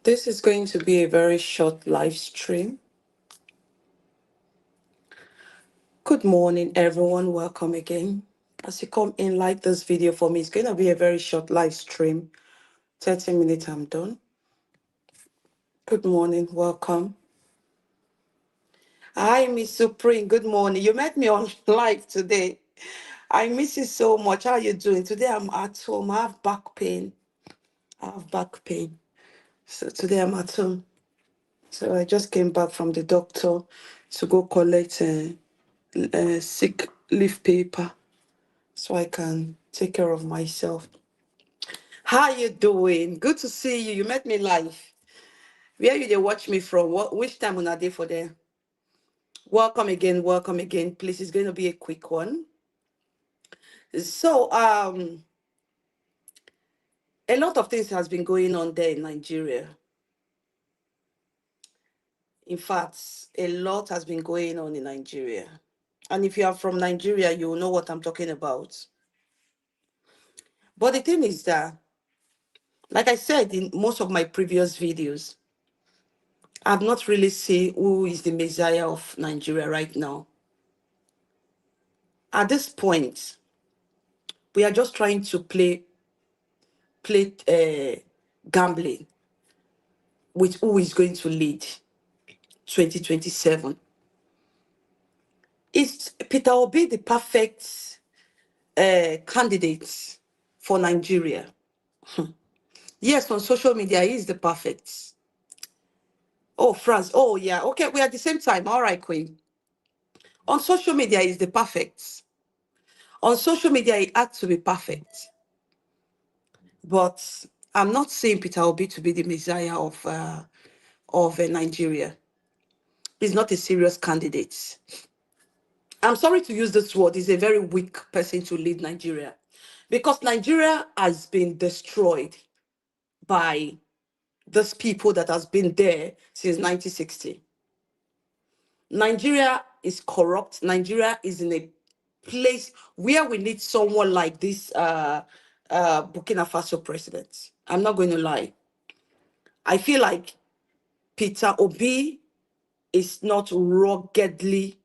This is going to be a very short live stream. Good morning, everyone. Welcome again. As you come in, like this video for me, it's going to be a very short live stream. 30 minutes, I'm done. Good morning. Welcome. Hi, Miss Supreme. Good morning. You met me on live today. I miss you so much. How are you doing? Today I'm at home. I have back pain. So today I'm at home. So I just came back from the doctor to go collect sick leave paper so I can take care of myself. How you doing? Good to see you. You met me live. Where you they watch me from? Which time on a day for there? Welcome again. Welcome again. Please, it's going to be a quick one. So a lot of things has been going on there in Nigeria. In fact, a lot has been going on in Nigeria. And if you are from Nigeria, you will know what I'm talking about. But the thing is that, like I said in most of my previous videos, I've not really seen who is the Messiah of Nigeria right now. At this point, we are just trying to play gambling with who is going to lead 2027. Is Peter Obi the perfect candidate for Nigeria? Yes, on social media, he is the perfect. Oh, France. Oh, yeah. Okay, we're at the same time. All right, Queen. On social media, he's the perfect. On social media, he acts to be perfect. But I'm not saying Peter Obi to be the Messiah of Nigeria. He's not a serious candidate. I'm sorry to use this word. He's a very weak person to lead Nigeria, because Nigeria has been destroyed by those people that has been there since 1960. Nigeria is corrupt. Nigeria is in a place where we need someone like this Burkina Faso president. I'm not going to lie. I feel like Peter Obi is not ruggedly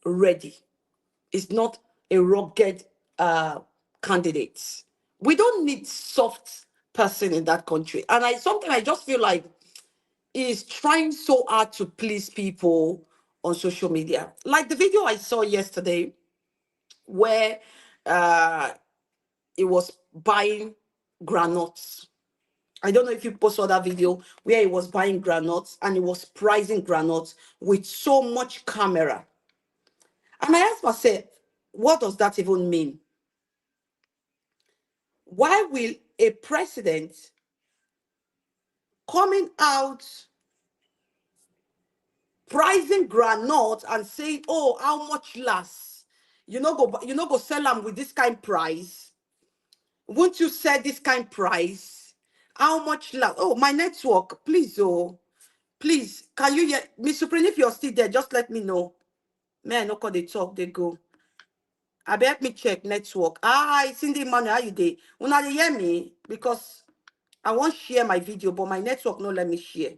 ready. Is not a rugged candidate. We don't need soft person in that country. And I just feel like is trying so hard to please people on social media. Like the video I saw yesterday where uh it was buying granuts. I don't know if you saw that video where he was buying granuts and he was pricing granuts with so much camera. And I asked myself, what does that even mean? Why will a president coming out pricing granules and saying, "Oh, how much last? Go sell them with this kind price. Won't you sell this kind price? How much last? Oh, my network, please, oh, please, can you hear Miss Supreme? If you're still there, just let me know. Man, no call they talk, they go. I help me check network. Ah, it's in the money. How you dey? Una dey hear me? Because I want share my video, but my network no let me share.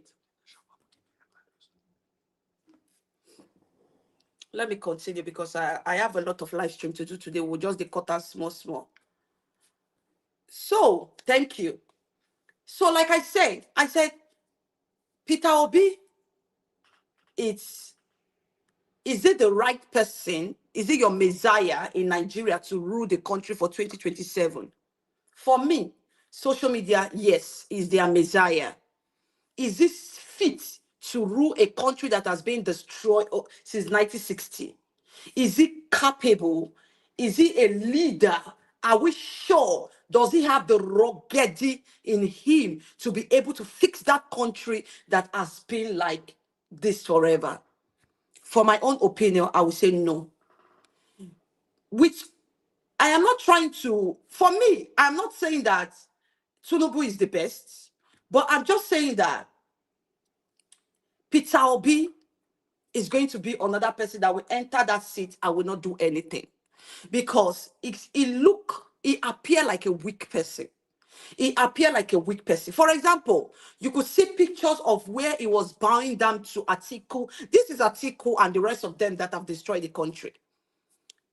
Let me continue because I have a lot of live stream to do today. We'll just cut out small. So thank you. So like I said, Peter Obi, it's is it the right person? Is it your Messiah in Nigeria to rule the country for 2027? For me, social media, yes, is their Messiah. Is this fit to rule a country that has been destroyed since 1960? Is he capable? Is he a leader? Are we sure? Does he have the ruggedity in him to be able to fix that country that has been like this forever? For my own opinion, I would say no. Which I am not trying to, for me, I'm not saying that Tinubu is the best, but I'm just saying that Peter Obi is going to be another person that will enter that seat and will not do anything. Because he appear like a weak person. He appeared like a weak person. For example, you could see pictures of where he was bowing down to Atiku. This is Atiku and the rest of them that have destroyed the country.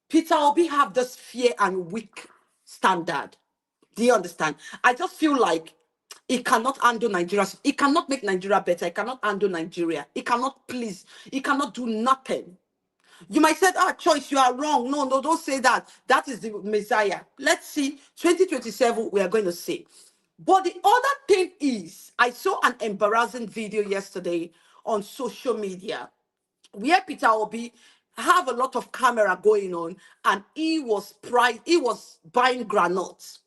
Peter Obi have this fear and weak standard. Do you understand? I just feel like he cannot handle Nigeria. He cannot make Nigeria better. He cannot handle Nigeria. He cannot please. He cannot do nothing. You might say, Choice, you are wrong. No, no, don't say that. That is the Messiah. Let's see. 2027, we are going to see. But the other thing is, I saw an embarrassing video yesterday on social media where Peter Obi have a lot of camera going on, and he was buying granules.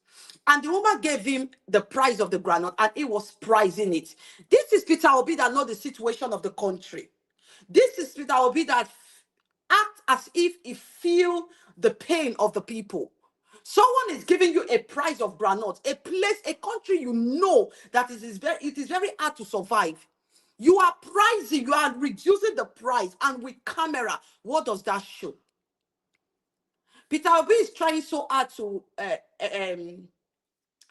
And the woman gave him the price of the granite, and he was pricing it. This is Peter Obi that know the situation of the country. This is Peter Obi that act as if he feel the pain of the people. Someone is giving you a price of granite, a place, a country you know that it is very hard to survive. You are pricing, you are reducing the price, and with camera, what does that show? Peter Obi is trying so hard to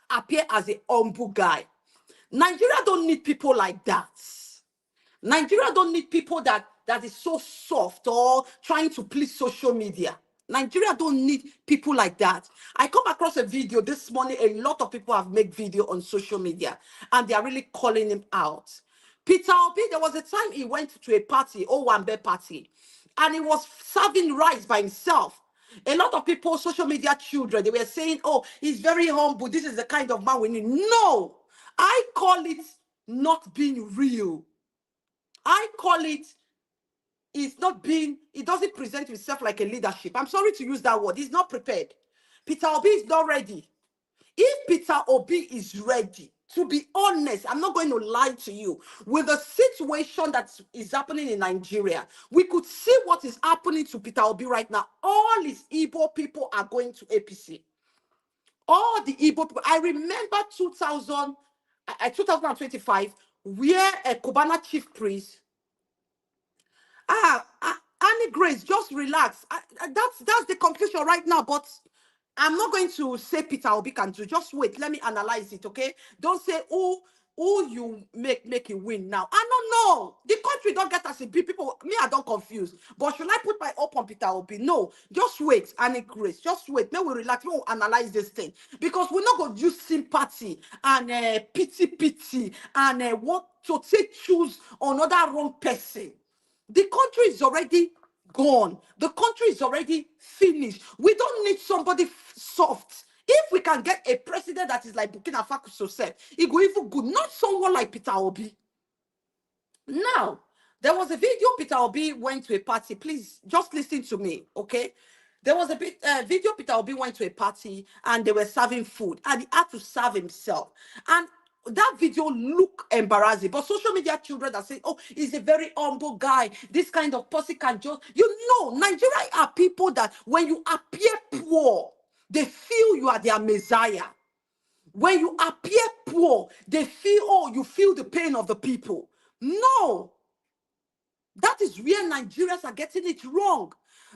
appear as a humble guy. Nigeria don't need people like that. Nigeria don't need people that is so soft or trying to please social media. Nigeria don't need people like that. I come across a video this morning. A lot of people have made video on social media, and they are really calling him out. Peter Obi, there was a time he went to a party, Owambe party, and he was serving rice by himself. A lot of people, social media children, they were saying, oh, he's very humble. This is the kind of man we need. No, I call it not being real. I call it, it doesn't present himself like a leadership. I'm sorry to use that word. He's not prepared. Peter Obi is not ready. If Peter Obi is ready, to be honest, I'm not going to lie to you, with the situation that is happening in Nigeria, we could see what is happening to Peter Obi right now. All his Igbo people are going to APC. All the Igbo people. I remember 2025, where a Cubana chief priest, Annie Grace, just relax. That's the conclusion right now. But I'm not going to say Peter Obi can do. Just wait. Let me analyze it, okay? Don't say, oh, you make it win now. I don't know. The country don't get us a big people. Me, I don't confuse. But should I put my hope on Peter Obi? No. Just wait, Annie Grace. Just wait. Then we relax. We will analyze this thing. Because we're not going to use sympathy and pity and what to take choose another wrong person. The country is already gone. The country is already finished. We don't need somebody soft. If we can get a president that is like Burkina Faso said, it go even good. Not someone like Peter Obi. Now, there was a video Peter Obi went to a party. Please, just listen to me, okay? There was a video Peter Obi went to a party and they were serving food and he had to serve himself. And that video look embarrassing, but social media children are saying, oh, he's a very humble guy. This kind of person can just, Nigeria are people that when you appear poor, they feel you are their Messiah. When you appear poor, they feel, oh, you feel the pain of the people. No. That is where Nigerians are getting it wrong.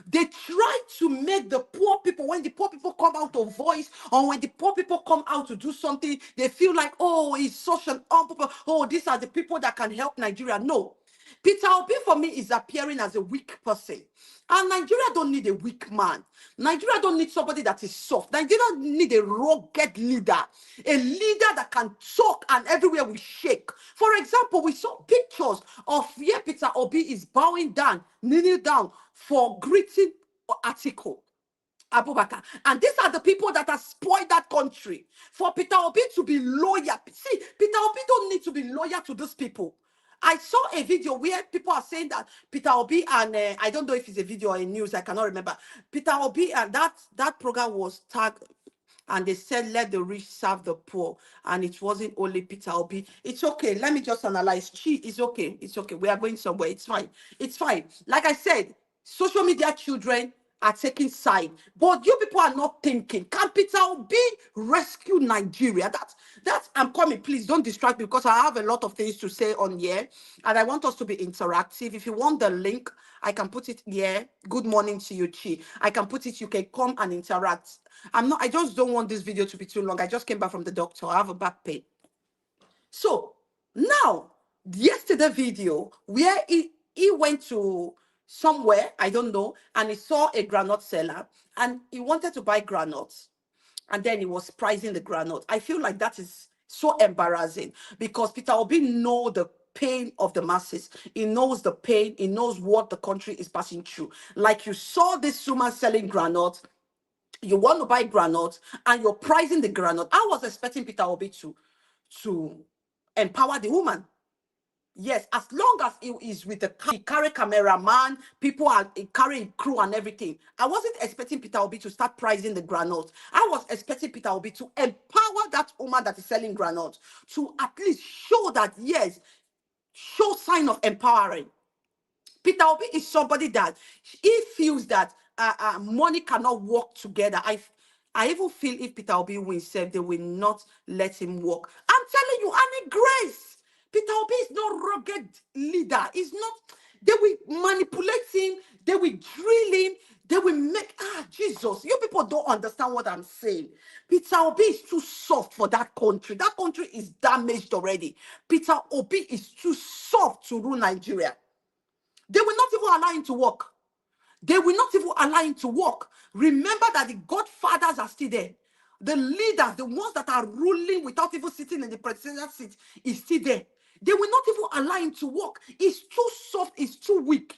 They try to make the poor people, when the poor people come out of voice, or when the poor people come out to do something, they feel like, oh, it's such an unpopular, oh, these are the people that can help Nigeria. No. Peter Obi, for me, is appearing as a weak person. And Nigeria don't need a weak man. Nigeria don't need somebody that is soft. Nigeria need a rugged leader. A leader that can talk and everywhere we shake. For example, we saw pictures of where Peter Obi is bowing down, kneeling down for greeting article. Abubakar. And these are the people that have spoiled that country. For Peter Obi to be loyal. See, Peter Obi don't need to be loyal to these people. I saw a video where people are saying that Peter Obi and I don't know if it's a video or a news, I cannot remember. Peter Obi and that program was tagged and they said, let the rich serve the poor. And it wasn't only Peter Obi. It's okay. Let me just analyze. It's okay. It's okay. We are going somewhere. It's fine. It's fine. Like I said, social media children are taking side, but you people are not thinking. Can Peter Obi rescue Nigeria? That's I'm coming. Please don't distract me because I have a lot of things to say on here, and I want us to be interactive. If you want the link, I can put it here. Good morning to you, Chi. I can put it. You can come and interact. I just don't want this video to be too long. I just came back from the doctor. I have a back pain. So now, yesterday video where he went to somewhere, I don't know, and he saw a granite seller and he wanted to buy granules, and then he was pricing the granite. I feel like that is so embarrassing because Peter Obi know the pain of the masses. He knows the pain. He knows what the country is passing through. Like you saw this woman selling granite, you want to buy granite and you're pricing the granite. I was expecting Peter Obi to empower the woman. Yes, as long as he is with the he carry cameraman, people are carrying crew and everything. I wasn't expecting Peter Obi to start pricing the granite. I was expecting Peter Obi to empower that woman that is selling granite to at least show that, yes, show sign of empowering. Peter Obi is somebody that he feels that money cannot work together. I even feel if Peter Obi wins, they will not let him work. I'm telling you, Annie Grace, Peter Obi is not rugged leader. He's not. They will manipulate him. They will drill him. They will make Jesus. You people don't understand what I'm saying. Peter Obi is too soft for that country. That country is damaged already. Peter Obi is too soft to rule Nigeria. They will not even allow him to work. They will not even allow him to work. Remember that the godfathers are still there. The leaders, the ones that are ruling without even sitting in the presidential seat, is still there. They will not even allow him to work. He's too soft, he's too weak.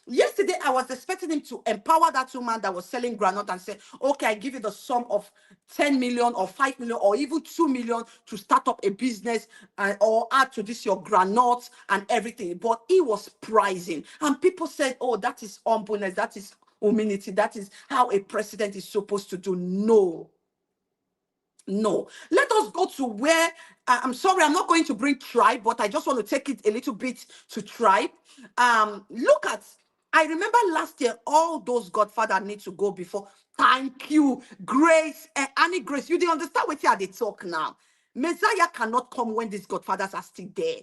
Yesterday, I was expecting him to empower that woman that was selling granite and say, okay, I give you the sum of 10 million or 5 million or even 2 million to start up a business or add to this your granite and everything. But he was pricing. And people said, oh, that is humbleness, that is humility, that is how a president is supposed to do. No. No, let us go to where I'm sorry, I'm not going to bring tribe, but I just want to take it a little bit to tribe. Look at, I remember last year, all those godfather need to go before. Thank you, Grace, Annie Grace. You didn't understand what they talk now. Messiah cannot come when these godfathers are still there.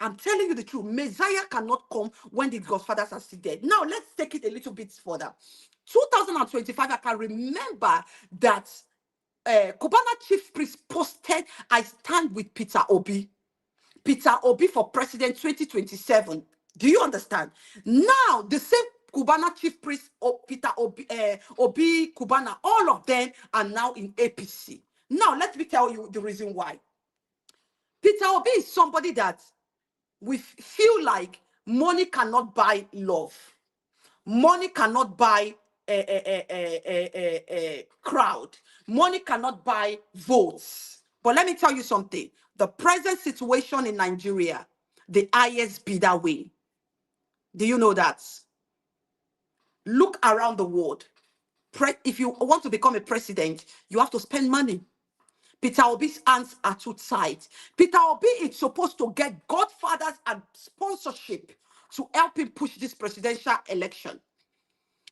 I'm telling you the truth. Messiah cannot come when the godfathers are still dead. Now, let's take it a little bit further. 2025, I can remember that Cubana chief priest posted, I stand with Peter Obi. Peter Obi for president 2027. Do you understand? Now, the same Cubana chief priest, Peter Obi, Obi Cubana, all of them are now in APC. Now, let me tell you the reason why. Peter Obi is somebody that we feel like money cannot buy love. Money cannot buy a crowd. Money cannot buy votes. But let me tell you something. The present situation in Nigeria, the highest bidder way. Do you know that? Look around the world. If you want to become a president, you have to spend money. Peter Obi's hands are too tight. Peter Obi is supposed to get godfathers and sponsorship to help him push this presidential election.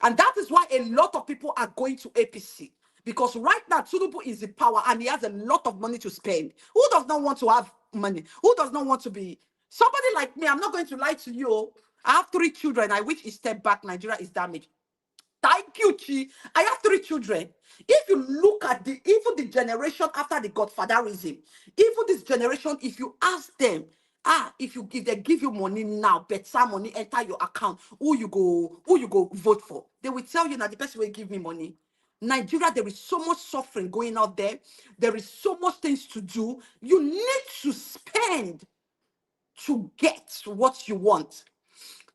And that is why a lot of people are going to APC. Because right now, Tinubu is in power and he has a lot of money to spend. Who does not want to have money? Who does not want to be... Somebody like me, I'm not going to lie to you. I have 3 children. I wish he stepped back. Nigeria is damaged. Thank you, Chi. I have 3 children. If you look at even the generation after the godfatherism, even this generation, if you ask them, if they give you money now, better money enter your account, who you go vote for? They will tell you that the person will give me money. Nigeria, there is so much suffering going out there. There is so much things to do. You need to spend to get what you want.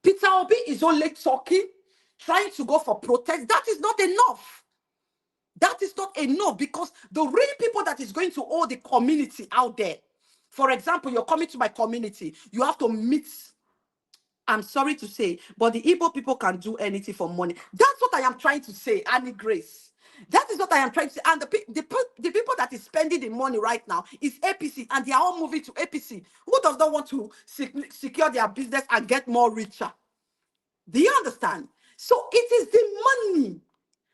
Peter Obi is only talking, trying to go for protest. That is not enough. That is not enough because the real people that is going to hold the community out there, for example, you're coming to my community, you have to meet, I'm sorry to say, but the Igbo people can do anything for money. That's what I am trying to say, Annie Grace. That is what I am trying to say. And the people that is spending the money right now is APC, and they are all moving to APC. Who does not want to secure their business and get more richer? Do you understand? So it is the money.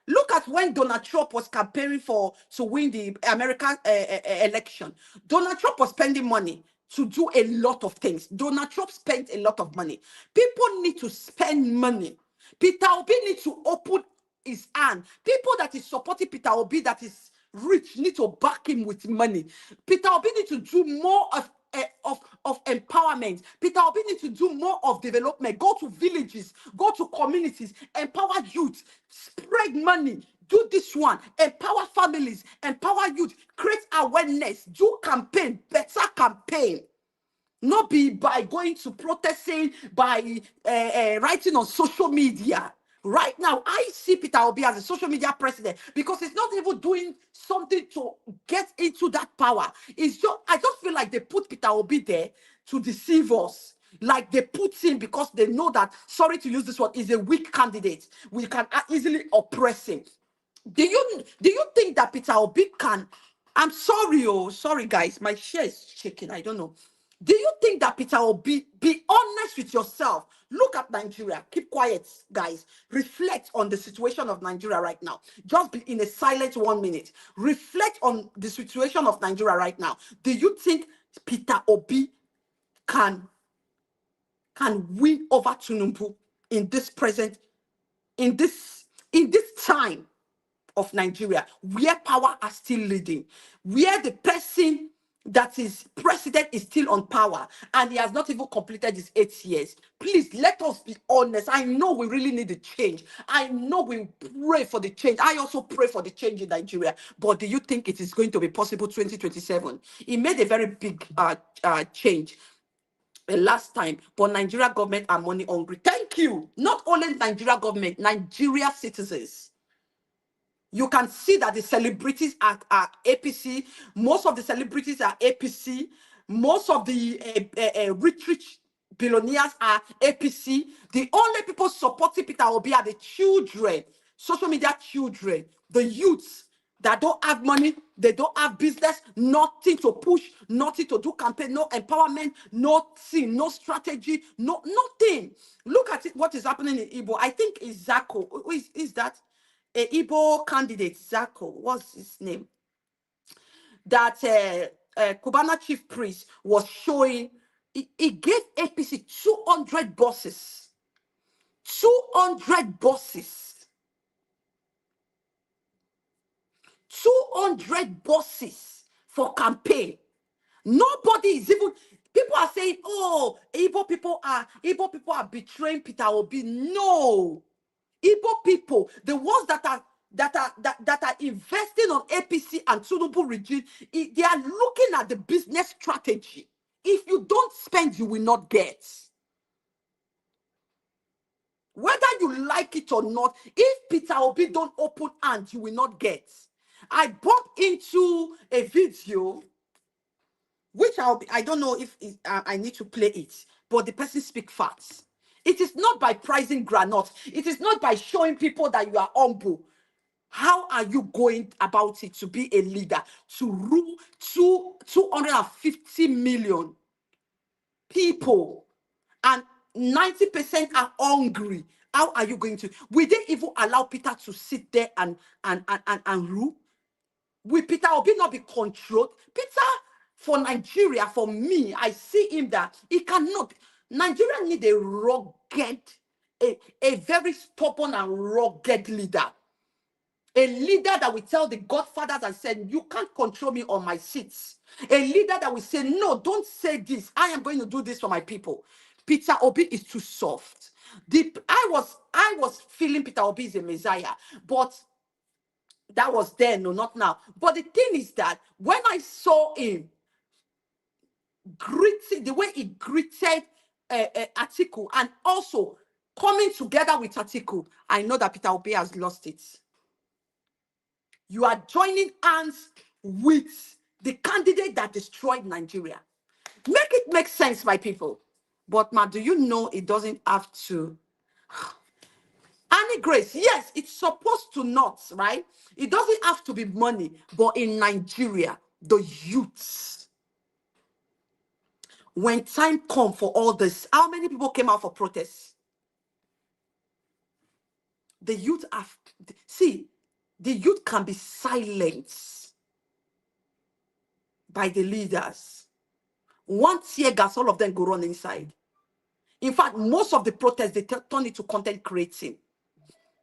Look at when Donald Trump was campaigning for to win the American election. Donald Trump was spending money to do a lot of things. Donald Trump spent a lot of money. People need to spend money. Peter Obi needs to open his hand. People that is supporting Peter Obi that is rich need to back him with money. Peter Obi need to do more of empowerment. Peter Obi need to do more of development. Go to villages, go to communities, empower youth, spread money. Do this one, empower families, empower youth, create awareness, do campaign, better campaign. Not be by going to protesting, by writing on social media. Right now, I see Peter Obi as a social media president because he's not even doing something to get into that power. It's just, I just feel like they put Peter Obi there to deceive us. Like they put him because they know that, sorry to use this word, is a weak candidate. We can easily oppress him. Do you think that Peter Obi can? I'm sorry, oh, sorry guys, my chair is shaking. I don't know. Do you think that Peter Obi, be honest with yourself? Look at Nigeria. Keep quiet, guys. Reflect on the situation of Nigeria right now. Just be in a silent 1 minute. Reflect on the situation of Nigeria right now. Do you think Peter Obi can win over Tinubu in this present, in this time of Nigeria, where power are still leading, where the person that is president is still on power and he has not even completed his 8 years? Please let us be honest. I know we really need a change. I know we pray for the change. I also pray for the change in Nigeria. But do you think it is going to be possible 2027? It made a very big change last time, but Nigeria government are money hungry. Thank you. Not only Nigeria government, Nigeria citizens. You can see that the celebrities are APC. Most of the celebrities are APC. Most of the rich billionaires are APC. The only people supporting Peter Obi are the children, social media children, the youths that don't have money, they don't have business, nothing to push, nothing to do campaign, no empowerment, nothing, no strategy, nothing. Look at it, what is happening in Igbo. I think it's Zako. Who is that? A Igbo candidate, Zako, what's his name? That Cubana chief priest was showing, he gave APC 200 buses. 200 buses. 200 buses for campaign. Nobody is even, people are saying, oh, Igbo people are betraying Peter Obi. No. Igbo people, the ones that are investing on APC and Tinubu regime, they are looking at the business strategy. If you don't spend, you will not get. Whether you like it or not, if Peter Obi don't open hand, you will not get. I bumped into a video, which I don't know if I need to play it, but the person speak facts. It is not by pricing granite. It is not by showing people that you are humble. How are you going about it to be a leader, to rule 250 million people, and 90% are hungry? How are you going to? Will they even allow Peter to sit there and rule? Will Peter Obi not be controlled? Peter, for Nigeria, for me, I see him that he cannot. Nigeria need a rugged, a very stubborn and rugged leader. A leader that will tell the godfathers and say, you can't control me on my seats. A leader that will say, no, don't say this. I am going to do this for my people. Peter Obi is too soft. I was feeling Peter Obi is a messiah, but that was then, no, not now. But the thing is that when I saw him greeting, the way he greeted Atiku, and also coming together with Atiku, I know that Peter Obi has lost it. You are joining hands with the candidate that destroyed Nigeria. Make it make sense, my people. But ma, do you know it doesn't have to? Annie Grace, yes, it's supposed to not, right? It doesn't have to be money, but in Nigeria, the youths, when time comes for all this, how many people came out for protests? The youth have, see, the youth can be silenced by the leaders. One tear gas, all of them go run inside. In fact, most of the protests, they turn into content creating.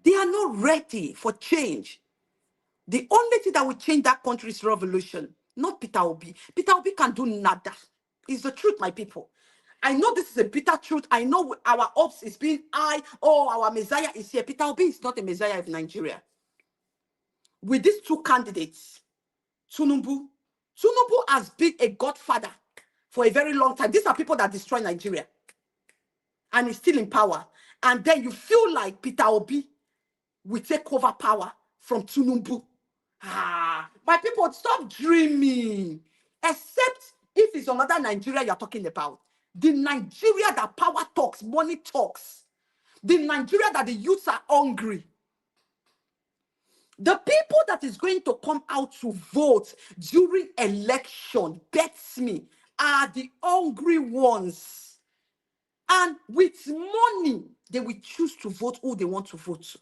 They are not ready for change. The only thing that will change that country is revolution, not Peter Obi. Peter Obi can do nada. It's the truth, my people. I know this is a bitter truth. I know our hopes is being high. Oh, our Messiah is here. Peter Obi is not a Messiah of Nigeria. With these two candidates, Tinubu has been a godfather for a very long time. These are people that destroy Nigeria and is still in power. And then you feel like Peter Obi will take over power from Tinubu. My people, stop dreaming. Except if it's another Nigeria you're talking about. The Nigeria that power talks, money talks. The Nigeria that the youths are hungry. The people that is going to come out to vote during election, bets me, are the hungry ones. And with money, they will choose to vote who they want to vote.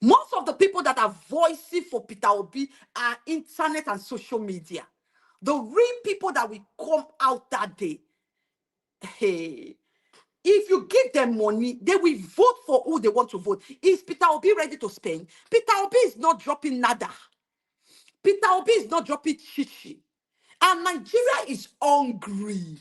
Most of the people that are voicing for Peter Obi are internet and social media. The real people that will come out that day, hey, if you give them money, they will vote for who they want to vote. Is Peter Obi ready to spend? Peter Obi is not dropping nada. Peter Obi is not dropping chichi. And Nigeria is hungry.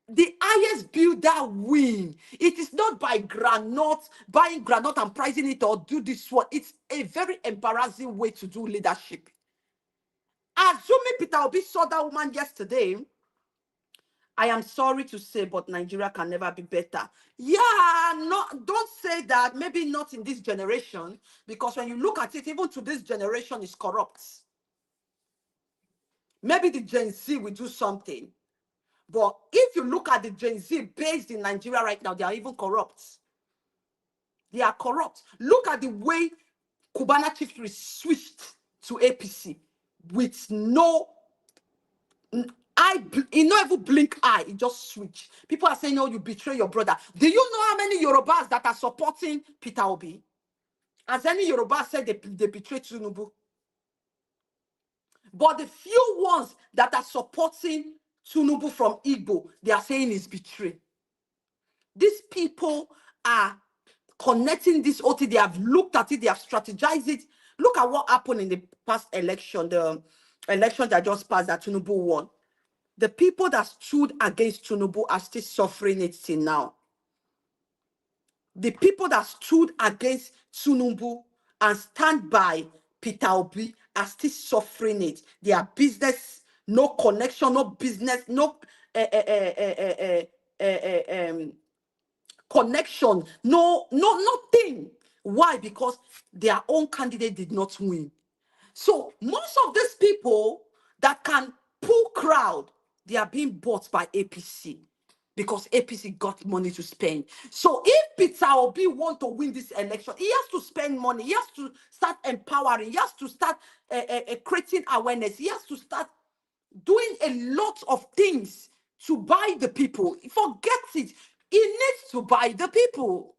The highest builder win. It is not by granite, buying granite and pricing it or do this one. It's a very embarrassing way to do leadership. Assuming Peter Obi saw that woman yesterday, I am sorry to say, but Nigeria can never be better. Yeah, no, don't say that. Maybe not in this generation, because when you look at it, even to this generation is corrupt. Maybe the Gen Z will do something. But if you look at the Gen Z based in Nigeria right now, they are even corrupt. They are corrupt. Look at the way Cubana chieftain switched to APC with no eye, he not even blink eye, he just switch. People are saying, "Oh, you betray your brother." Do you know how many Yorubas that are supporting Peter Obi? Has any Yoruba said they betray Tinubu? But the few ones that are supporting Tinubu from Igbo, they are saying it's betray. These people are connecting this OT. They have looked at it, they have strategized it. Look at what happened in the past election, the election that just passed that Tinubu won. The people that stood against Tinubu are still suffering it till now. The people that stood against Tinubu and stand by Peter Obi are still suffering it. Their business, no connection, no business, no connection, no, nothing. Why? Because their own candidate did not win. So most of these people that can pull crowd, they are being bought by APC because APC got money to spend. So if Peter Obi want to win this election, he has to spend money. He has to start empowering. He has to start creating awareness. He has to start doing a lot of things to buy the people. Forget it. He needs to buy the people.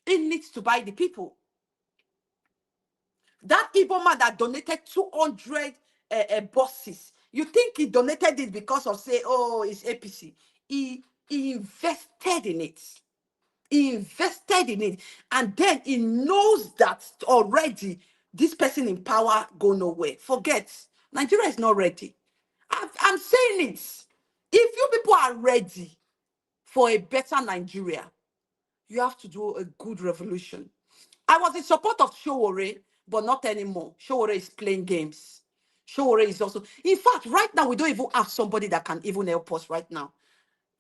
He needs to buy the people. That Igbo man that donated 200 buses, you think he donated it because of, say, oh, it's APC? He invested in it. He invested in it. And then he knows that already this person in power go nowhere. Forget. Nigeria is not ready. I'm saying it. If you people are ready for a better Nigeria, you have to do a good revolution. I was in support of Showore, but not anymore. Showore is playing games. Showore is also, in fact, right now, we don't even have somebody that can even help us right now.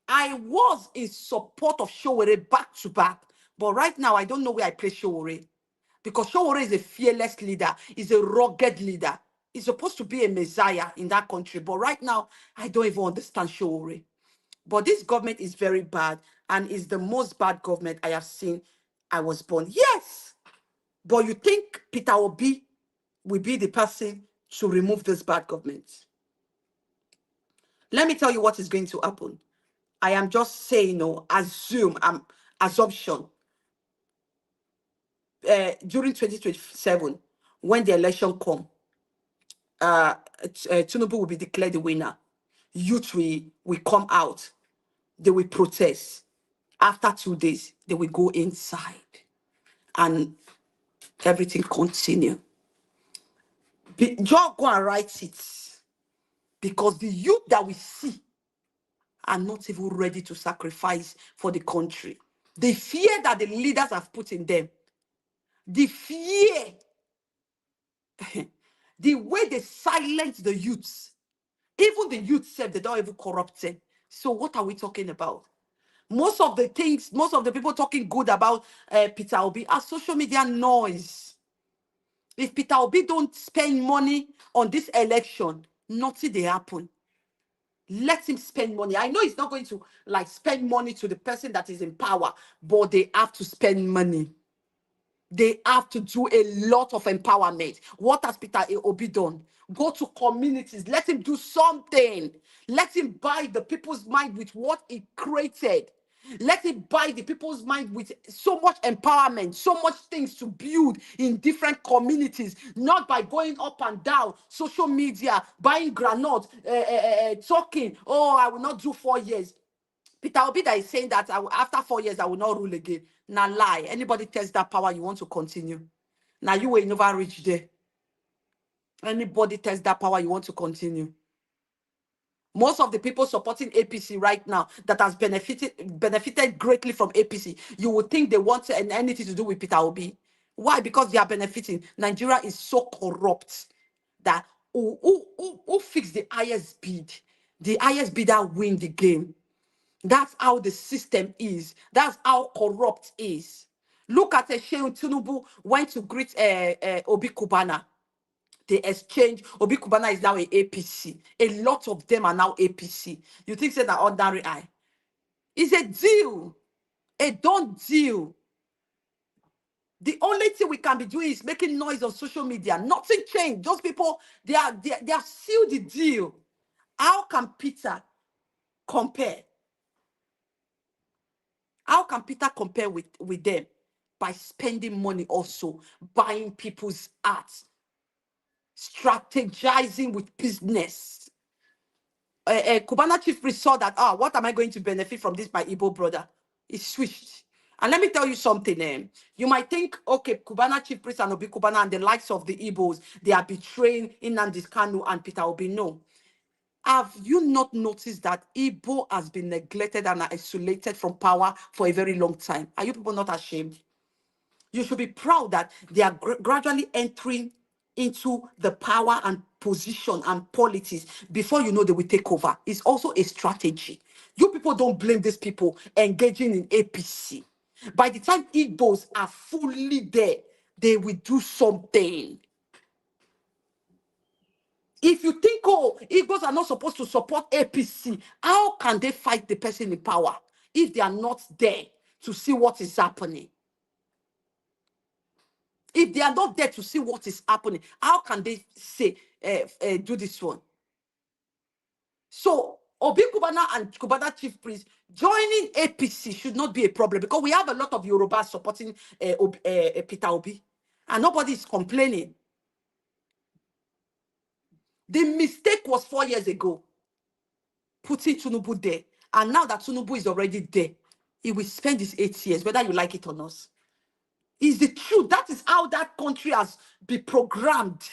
I was in support of Showore back to back, but right now, I don't know where I place Showore. Because Showore is a fearless leader, is a rugged leader. He's supposed to be a messiah in that country, but right now, I don't even understand Showore. But this government is very bad and is the most bad government I have seen. I was born. Yes. But you think Peter Obi will be the person to remove this bad government? Let me tell you what is going to happen. I am just saying, no, assumption. during 2027, when the election come, Tinubu will be declared the winner. Youth will come out. They will protest. After 2 days, they will go inside and everything continue. Just go and write it, because the youth that we see are not even ready to sacrifice for the country. The fear that the leaders have put in them, the fear, the way they silence the youths, even the youth self, they don't even corrupt them. So what are we talking about? Most of the things, most of the people talking good about Peter Obi are social media noise. If Peter Obi don't spend money on this election, nothing they happen. Let him spend money. I know he's not going to like spend money to the person that is in power, but they have to spend money. They have to do a lot of empowerment. What has Peter Obi done? Go to communities. Let him do something. Let him buy the people's mind with what he created. Let him buy the people's mind with so much empowerment, so much things to build in different communities, not by going up and down social media, buying granite, talking, oh, I will not do 4 years. Peter Obi that is saying that after 4 years, I will not rule again. Now lie. Anybody test that power, you want to continue. Now you will never reach there. Anybody test that power, you want to continue. Most of the people supporting APC right now that has benefited greatly from APC, you would think they want anything to do with Peter Obi. Why? Because they are benefiting. Nigeria is so corrupt that who fix the highest bid? The highest bidder win the game. That's how the system is. That's how corrupt is. Look at Shehu Tinubu went to greet Obi Kubana. They exchange. Obi Kubana is now a APC. A lot of them are now APC. You think say that ordinary eye? It's a deal. A done deal. The only thing we can be doing is making noise on social media. Nothing changed. Those people, they are sealed the deal. How can Peter compare? How can Peter compare with them? By spending money also, buying people's arts, strategizing with business. Cubana chief priest saw that, what am I going to benefit from this, my Igbo brother? He switched. And let me tell you something. You might think, okay, Cubana chief priest and Obi Cubana and the likes of the Igbos, they are betraying Nnamdi Kanu and Peter Obi. No. Have you not noticed that Igbo has been neglected and isolated from power for a very long time? Are you people not ashamed? You should be proud that they are gradually entering into the power and position and politics. Before you know, they will take over. It's also a strategy. You people don't blame these people engaging in APC. By the time Igbos are fully there, they will do something. If you think, oh, Igbos are not supposed to support APC, how can they fight the person in power if they are not there to see what is happening? If they are not there to see what is happening, how can they say, do this one? So, Obi Kubana and Kubana Chief Priest joining APC should not be a problem, because we have a lot of Yorubas supporting Peter Obi, and nobody is complaining. The mistake was 4 years ago, putting Tinubu there. And now that Tinubu is already there, he will spend his 8 years, whether you like it or not. It's the truth. That is how that country has been programmed.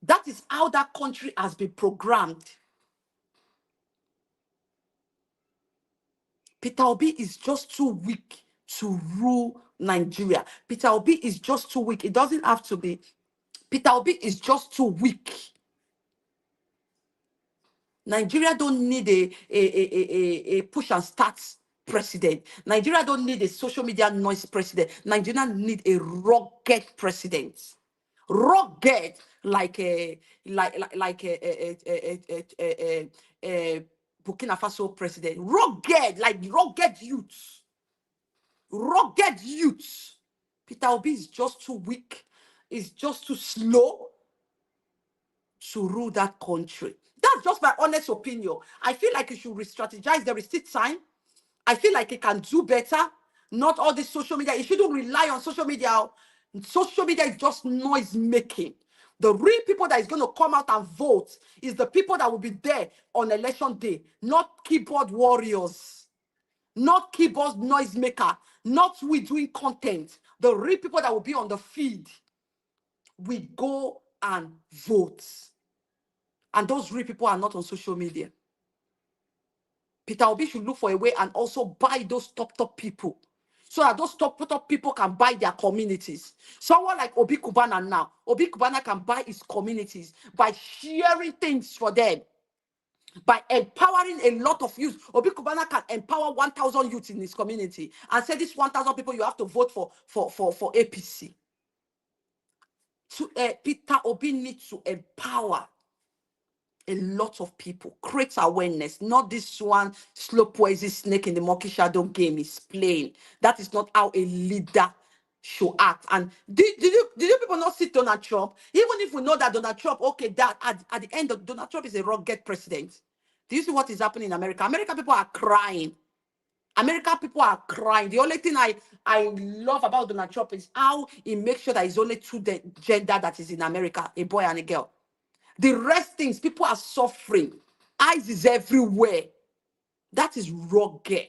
That is how that country has been programmed. Peter Obi is just too weak to rule Nigeria. Peter Obi is just too weak. It doesn't have to be. Peter Obi is just too weak. Nigeria don't need a push and start president. Nigeria don't need a social media noise president. Nigeria need a rugged president. Rugged like a Burkina Faso president. Rugged like rugged youth. Rugged youth. Peter Obi is just too weak. Is just too slow to rule that country. That's just my honest opinion. I feel like you should re-strategize. There is still time. I feel like he can do better. Not all this social media. You shouldn't rely on social media. Social media is just noise making. The real people that is going to come out and vote is the people that will be there on election day, not keyboard warriors, not keyboard noise maker, not we doing content. The real people that will be on the feed, we go and vote. And those real people are not on social media. Peter Obi should look for a way and also buy those top people, so that those top people can buy their communities. Someone like Obi Kubana now, Obi Kubana can buy his communities by sharing things for them, by empowering a lot of youth. Obi Kubana can empower 1,000 youths in his community and say, this 1,000 people, you have to vote for APC. Peter Obi needs to empower a lot of people, create awareness. Not this one slow poison snake in the murky shadow game is playing. That is not how a leader should act. And did you people not see Donald Trump? Even if we know that Donald Trump, okay, that at the end of Donald Trump is a rugged president. Do you see what is happening in America? American people are crying. American people are crying. The only thing I love about Donald Trump is how he makes sure that it's only two gender that is in America, a boy and a girl. The rest things, people are suffering. Eyes is everywhere. That is rugged.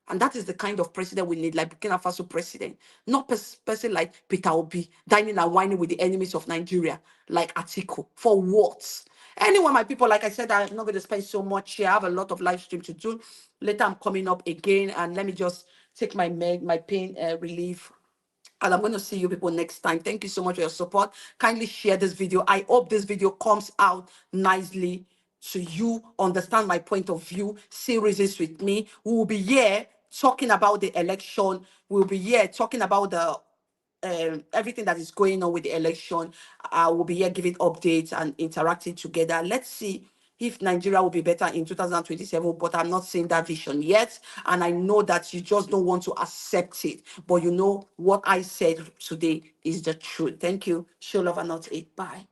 And that is the kind of president we need, like Burkina Faso president. Not person like Peter Obi, dining and whining with the enemies of Nigeria, like Atiku. For what? Anyway, my people, like I said, I'm not going to spend so much here. I have a lot of live stream to do. Later, I'm coming up again. And let me just take my pain relief. And I'm going to see you people next time. Thank you so much for your support. Kindly share this video. I hope this video comes out nicely to you, understand my point of view, see reasons with me. We will be here talking about the election. We'll be here talking about the everything that is going on with the election. I will be here giving updates and interacting together. Let's see if Nigeria will be better in 2027, but I'm not seeing that vision yet. And I know that you just don't want to accept it. But you know what I said today is the truth. Thank you. Show love and not hate. Bye.